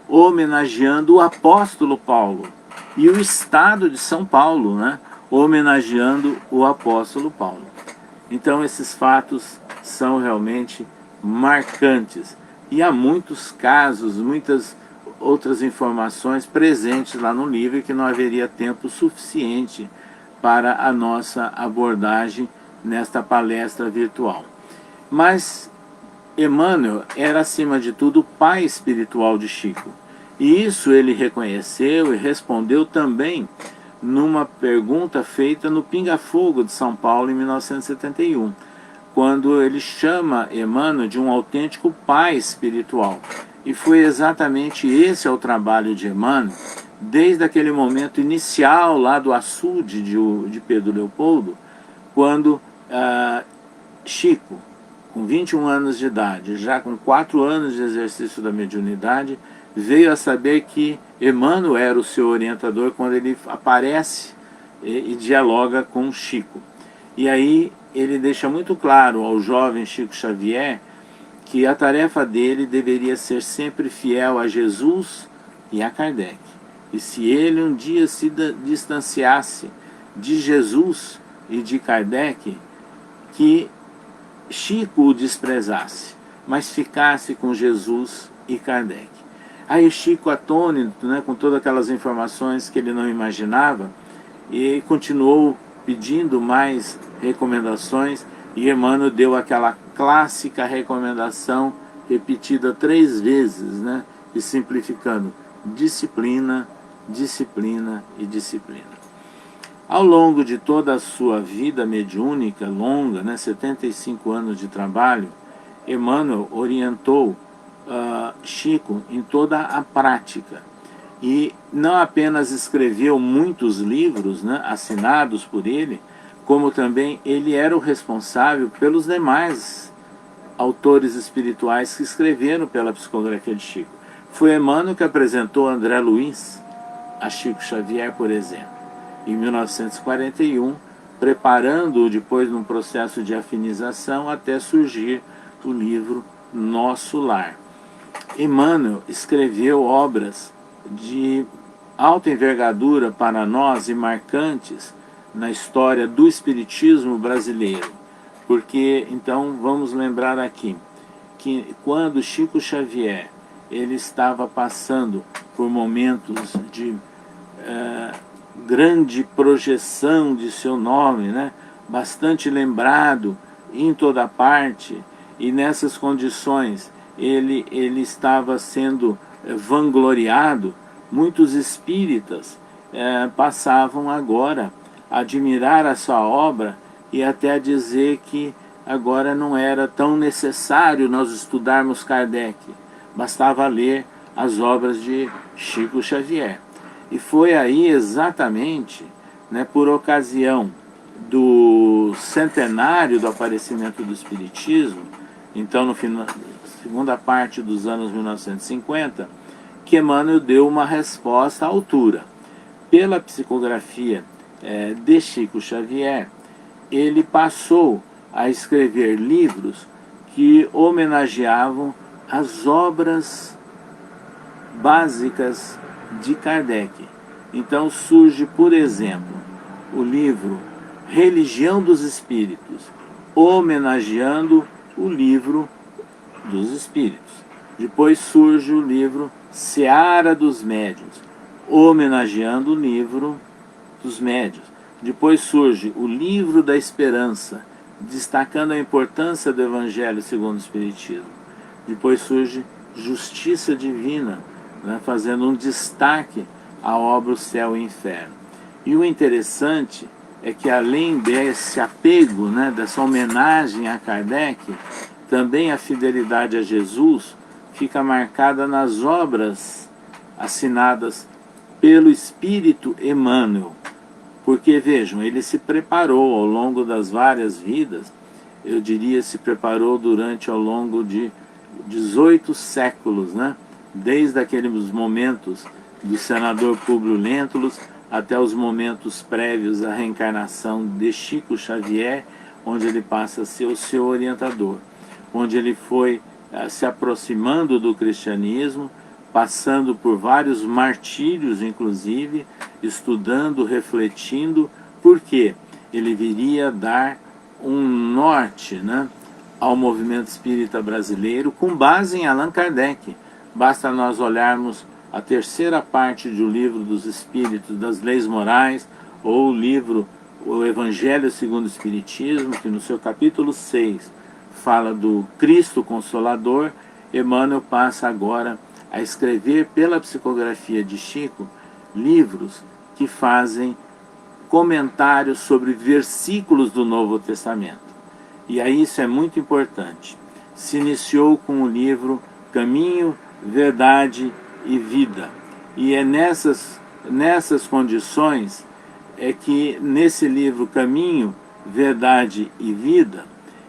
homenageando o apóstolo Paulo. E o estado de São Paulo, né, homenageando o apóstolo Paulo. Então esses fatos são realmente marcantes. E há muitos casos, muitas outras informações presentes lá no livro que não haveria tempo suficiente para a nossa abordagem nesta palestra virtual. Mas Emmanuel era, acima de tudo, o pai espiritual de Chico. E isso ele reconheceu e respondeu também numa pergunta feita no Pinga Fogo de São Paulo em 1971, quando ele chama Emmanuel de um autêntico pai espiritual. E foi exatamente esse o trabalho de Emmanuel, desde aquele momento inicial lá do açude de Pedro Leopoldo, quando Chico, com 21 anos de idade, já com 4 anos de exercício da mediunidade, veio a saber que Emmanuel era o seu orientador quando ele aparece e dialoga com Chico. E aí ele deixa muito claro ao jovem Chico Xavier que a tarefa dele deveria ser sempre fiel a Jesus e a Kardec. E se ele um dia se distanciasse de Jesus e de Kardec, que Chico o desprezasse, mas ficasse com Jesus e Kardec. Aí Chico, atônito, né, com todas aquelas informações que ele não imaginava, e continuou pedindo mais recomendações, e Emmanuel deu aquela clássica recomendação repetida 3 vezes, né, e simplificando: disciplina, disciplina e disciplina. Ao longo de toda a sua vida mediúnica longa, né, 75 anos de trabalho, Emmanuel orientou Chico em toda a prática. E não apenas escreveu muitos livros, né, assinados por ele, como também ele era o responsável pelos demais autores espirituais que escreveram pela psicografia de Chico. Foi Emmanuel que apresentou André Luiz a Chico Xavier, por exemplo, em 1941, preparando-o depois num processo de afinização até surgir o livro Nosso Lar. Emmanuel escreveu obras de alta envergadura para nós e marcantes na história do espiritismo brasileiro, porque então vamos lembrar aqui que quando Chico Xavier ele estava passando por momentos de grande projeção de seu nome, né, bastante lembrado em toda parte, e nessas condições ele estava sendo vangloriado, muitos espíritas passavam agora a admirar a sua obra e até a dizer que agora não era tão necessário nós estudarmos Kardec, bastava ler as obras de Chico Xavier. E foi aí exatamente, né, por ocasião do centenário do aparecimento do Espiritismo, então no final, segunda parte dos anos 1950, que Emmanuel deu uma resposta à altura. Pela psicografia de Chico Xavier, ele passou a escrever livros que homenageavam as obras básicas de Kardec. Então surge, por exemplo, o livro Religião dos Espíritos, homenageando o livro dos Espíritos. Depois surge o livro Seara dos Médiuns, homenageando o livro dos Médiuns. Depois surge o Livro da Esperança, destacando a importância do Evangelho segundo o Espiritismo. depois surge justiça divina, né, fazendo um destaque à obra O Céu e o Inferno. E o interessante é que além desse apego, né, dessa homenagem a Kardec, também a fidelidade a Jesus fica marcada nas obras assinadas pelo Espírito Emmanuel. Porque, vejam, ele se preparou ao longo das várias vidas, eu diria, se preparou durante ao longo de 18 séculos, né? Desde aqueles momentos do senador Públio Lentulus até os momentos prévios à reencarnação de Chico Xavier, onde ele passa a ser o seu orientador, onde ele foi se aproximando do cristianismo, passando por vários martírios, inclusive, estudando, refletindo, porque ele viria dar um norte, né, ao movimento espírita brasileiro com base em Allan Kardec. Basta nós olharmos a terceira parte do Livro dos Espíritos, das Leis Morais, ou o livro O Evangelho segundo o Espiritismo, que no seu capítulo 6 fala do Cristo Consolador. Emmanuel passa agora a escrever pela psicografia de Chico livros que fazem comentários sobre versículos do Novo Testamento. E aí isso é muito importante. Se iniciou com o livro Caminho, Verdade e Vida. E é nessas condições é que nesse livro Caminho, Verdade e Vida,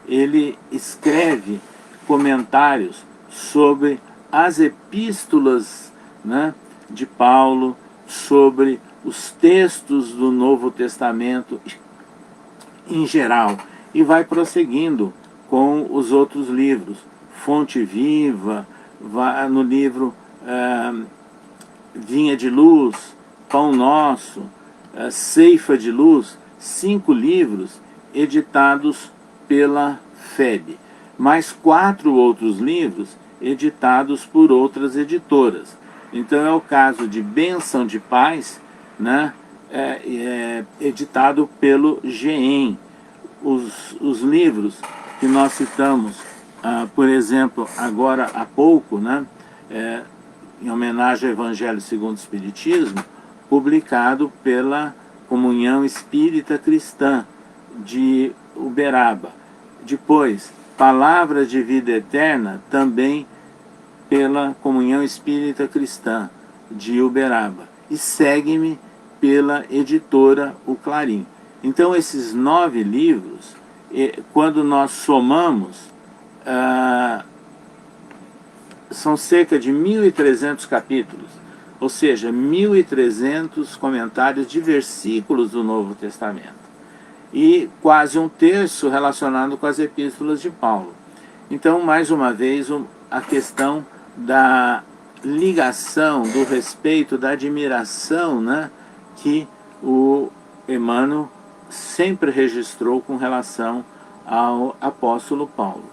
ele escreve comentários sobre as epístolas, né, de Paulo, sobre os textos do Novo Testamento em geral, e vai prosseguindo com os outros livros. Fonte Viva, no livro Vinha de Luz, Pão Nosso, Ceifa de Luz, 5 livros editados pela FEB, mais 4 outros livros editados por outras editoras. Então é o caso de Bênção de Paz, né, editado pelo GEM. Os livros que nós citamos, por exemplo, agora há pouco, né, em homenagem ao Evangelho segundo o Espiritismo, publicado pela Comunhão Espírita Cristã de Uberaba. Depois, Palavra de Vida Eterna, também pela Comunhão Espírita Cristã de Uberaba. E Segue-me pela editora O Clarim. Então esses 9 livros, quando nós somamos, são cerca de 1.300 capítulos, ou seja, 1.300 comentários de versículos do Novo Testamento. E quase um terço relacionado com as epístolas de Paulo. Então, mais uma vez, a questão da ligação, do respeito, da admiração, né, que o Emmanuel sempre registrou com relação ao apóstolo Paulo.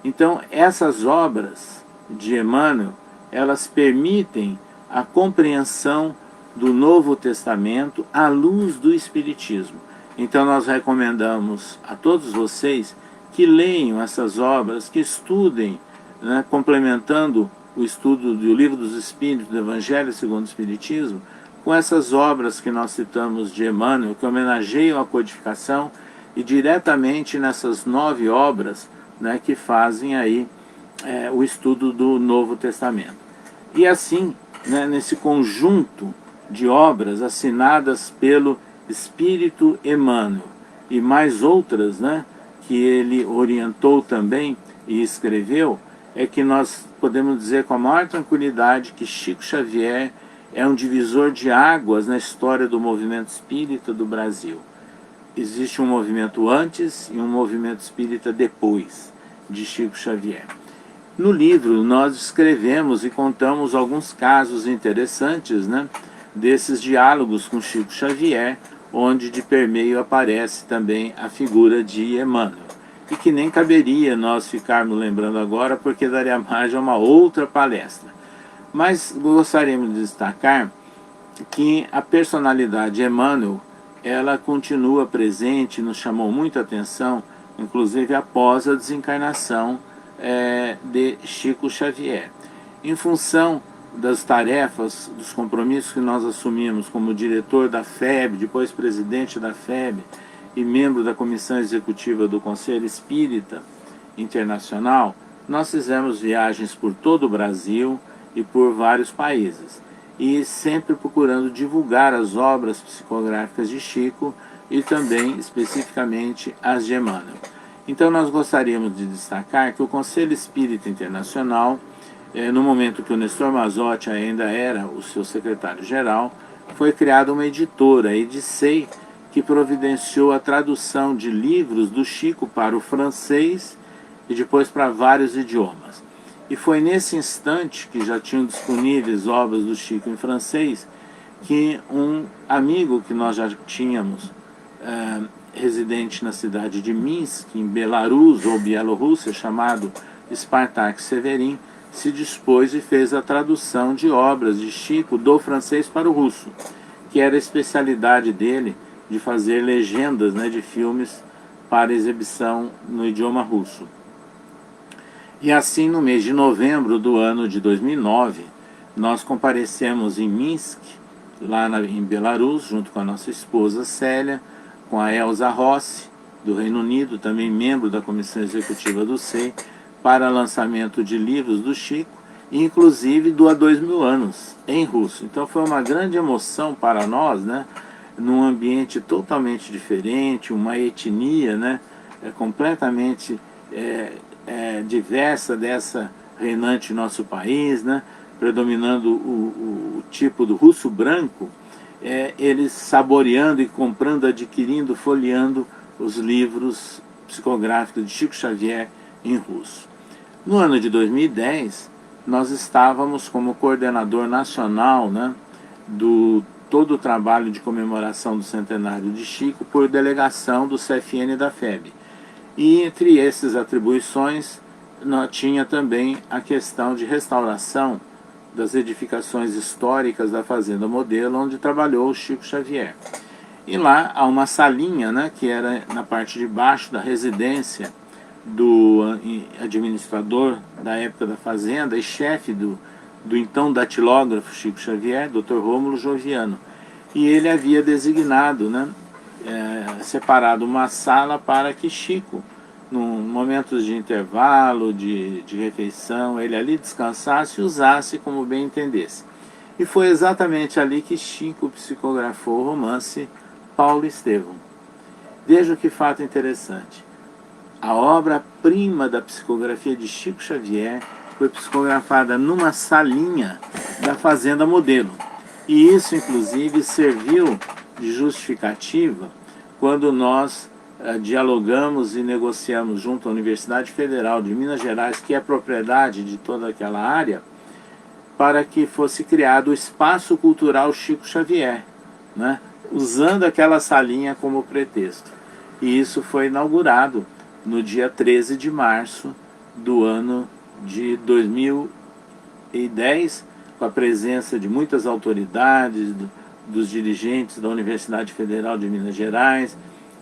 Então, essas obras de Emmanuel, elas permitem a compreensão do Novo Testamento à luz do Espiritismo. Então nós recomendamos a todos vocês que leiam essas obras, que estudem, né, complementando o estudo do Livro dos Espíritos, do Evangelho segundo o Espiritismo, com essas obras que nós citamos de Emmanuel, que homenageiam a codificação, e diretamente nessas 9 obras, né, que fazem aí o estudo do Novo Testamento. E assim, né, nesse conjunto de obras assinadas pelo Espírito Emmanuel e mais outras, né, que ele orientou também e escreveu, é que nós podemos dizer com a maior tranquilidade que Chico Xavier é um divisor de águas na história do movimento espírita do Brasil. Existe um movimento antes e um movimento espírita depois de Chico Xavier. No livro nós escrevemos e contamos alguns casos interessantes, né, desses diálogos com Chico Xavier, onde de permeio aparece também a figura de Emmanuel. E que nem caberia nós ficarmos lembrando agora, porque daria margem a uma outra palestra. Mas gostaríamos de destacar que a personalidade de Emmanuel, ela continua presente, nos chamou muita atenção, inclusive após a desencarnação de Chico Xavier. Em função das tarefas, dos compromissos que nós assumimos como diretor da FEB, depois presidente da FEB e membro da Comissão Executiva do Conselho Espírita Internacional, nós fizemos viagens por todo o Brasil e por vários países, e sempre procurando divulgar as obras psicográficas de Chico e também especificamente as de Emmanuel. Então nós gostaríamos de destacar que o Conselho Espírita Internacional, no momento que o Nestor Mazotti ainda era o seu secretário-geral, foi criada uma editora, a Edicei, que providenciou a tradução de livros do Chico para o francês e depois para vários idiomas. E foi nesse instante que já tinham disponíveis obras do Chico em francês, que um amigo que nós já tínhamos, residente na cidade de Minsk, em Belarus ou Bielorrússia, chamado Spartak Severin, se dispôs e fez a tradução de obras de Chico do francês para o russo, que era a especialidade dele de fazer legendas, de filmes para exibição no idioma russo. E assim, no mês de novembro do ano de 2009, nós comparecemos em Minsk, lá em Belarus, junto com a nossa esposa Célia, com a Elza Rossi, do Reino Unido, também membro da Comissão Executiva do SEI, para lançamento de livros do Chico, inclusive do Há 2000 anos, em russo. Então foi uma grande emoção para nós, num ambiente totalmente diferente, uma etnia, completamente diversa dessa reinante em nosso país, predominando o tipo do russo branco, eles saboreando e comprando, adquirindo, folheando os livros psicográficos de Chico Xavier em russo. No ano de 2010, nós estávamos como coordenador nacional do todo o trabalho de comemoração do centenário de Chico por delegação do CFN e da FEB. E entre essas atribuições, tinha também a questão de restauração das edificações históricas da Fazenda Modelo, onde trabalhou o Chico Xavier. E lá há uma salinha, que era na parte de baixo da residência do administrador da época da Fazenda e chefe do então datilógrafo Chico Xavier, Dr. Rômulo Joviano. E ele havia designado, separado uma sala para que Chico, num momentos de intervalo, de refeição, ele ali descansasse e usasse como bem entendesse. E foi exatamente ali que Chico psicografou o romance Paulo Estevão. Veja que fato interessante. A obra-prima da psicografia de Chico Xavier foi psicografada numa salinha da Fazenda Modelo. E isso, inclusive, serviu de justificativa quando nós dialogamos e negociamos junto à Universidade Federal de Minas Gerais, que é propriedade de toda aquela área, para que fosse criado o Espaço Cultural Chico Xavier, usando aquela salinha como pretexto. E isso foi inaugurado no dia 13 de março do ano de 2010, com a presença de muitas autoridades, dos dirigentes da Universidade Federal de Minas Gerais,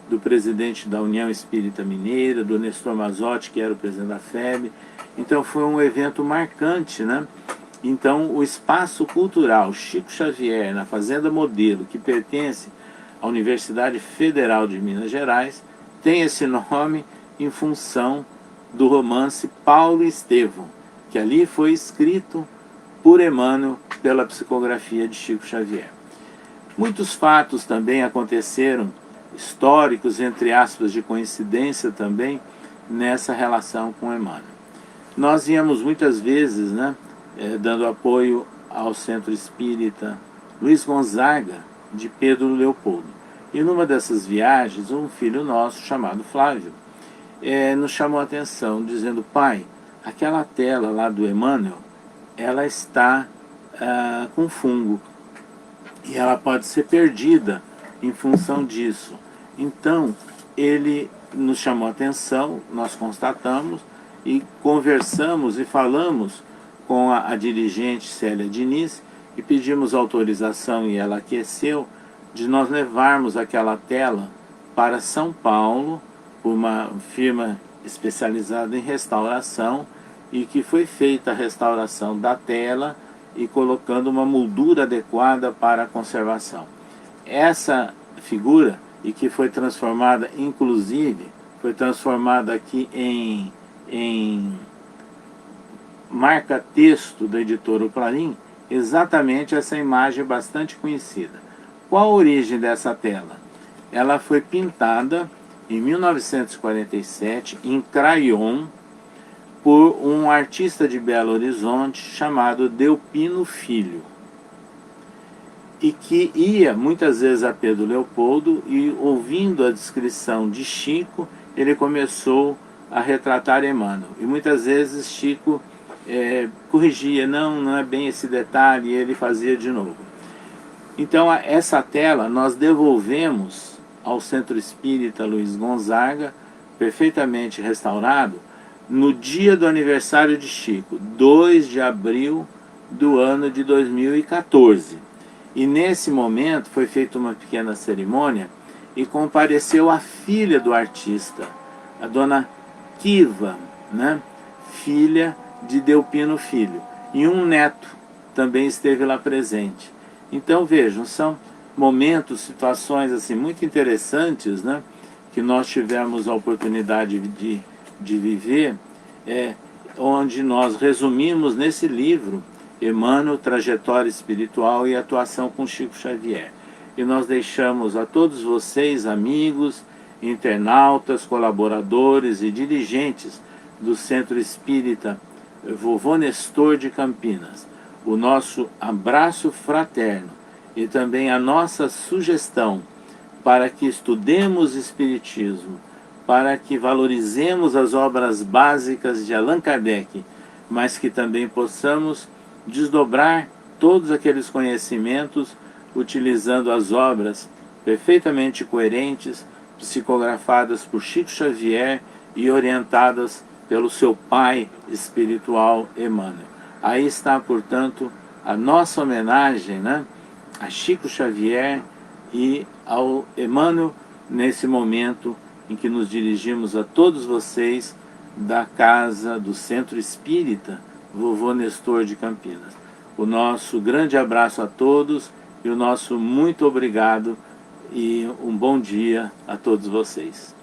do presidente da União Espírita Mineira, do Nestor Mazotti, que era o presidente da FEB. Então foi um evento marcante, Então o Espaço Cultural Chico Xavier, na Fazenda Modelo, que pertence à Universidade Federal de Minas Gerais, tem esse nome em função do romance Paulo Estevão, que ali foi escrito por Emmanuel pela psicografia de Chico Xavier. Muitos fatos também aconteceram, históricos, entre aspas, de coincidência também, nessa relação com Emmanuel. Nós íamos muitas vezes, dando apoio ao Centro Espírita Luiz Gonzaga, de Pedro Leopoldo. E numa dessas viagens, um filho nosso, chamado Flávio, nos chamou a atenção, dizendo: pai, aquela tela lá do Emmanuel, ela está com fungo, e ela pode ser perdida em função disso. Então, ele nos chamou a atenção, nós constatamos, e conversamos e falamos com a dirigente Célia Diniz, e pedimos autorização, e ela aqueceu, de nós levarmos aquela tela para São Paulo, uma firma especializado em restauração e que foi feita a restauração da tela e colocando uma moldura adequada para a conservação. Essa figura, e que foi transformada, inclusive, foi transformada aqui em marca-texto da editora O Clarim, exatamente essa imagem bastante conhecida. Qual a origem dessa tela? Ela foi pintada em 1947 em crayon por um artista de Belo Horizonte chamado Delpino Filho, e que ia muitas vezes a Pedro Leopoldo e, ouvindo a descrição de Chico, ele começou a retratar Emmanuel. E muitas vezes Chico corrigia, não é bem esse detalhe, e ele fazia de novo. Então essa tela nós devolvemos ao Centro Espírita Luiz Gonzaga, perfeitamente restaurado, no dia do aniversário de Chico, 2 de abril do ano de 2014. E nesse momento foi feita uma pequena cerimônia e compareceu a filha do artista, a dona Kiva, né? Filha de Delpino Filho. E um neto também esteve lá presente. Então vejam, são momentos, situações assim muito interessantes, né? Que nós tivemos a oportunidade de viver, onde nós resumimos nesse livro Emmanuel, Trajetória Espiritual e Atuação com Chico Xavier. E nós deixamos a todos vocês, amigos, internautas, colaboradores e dirigentes do Centro Espírita Vovô Nestor de Campinas, o nosso abraço fraterno e também a nossa sugestão para que estudemos Espiritismo, para que valorizemos as obras básicas de Allan Kardec, mas que também possamos desdobrar todos aqueles conhecimentos utilizando as obras perfeitamente coerentes, psicografadas por Chico Xavier e orientadas pelo seu pai espiritual Emmanuel. Aí está, portanto, a nossa homenagem, né, a Chico Xavier e ao Emmanuel, nesse momento em que nos dirigimos a todos vocês da casa do Centro Espírita Vovô Nestor de Campinas. O nosso grande abraço a todos e o nosso muito obrigado e um bom dia a todos vocês.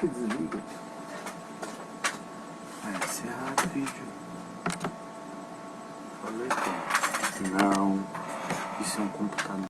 Desliga. Encerrar o vídeo. Falei, não, isso é um computador.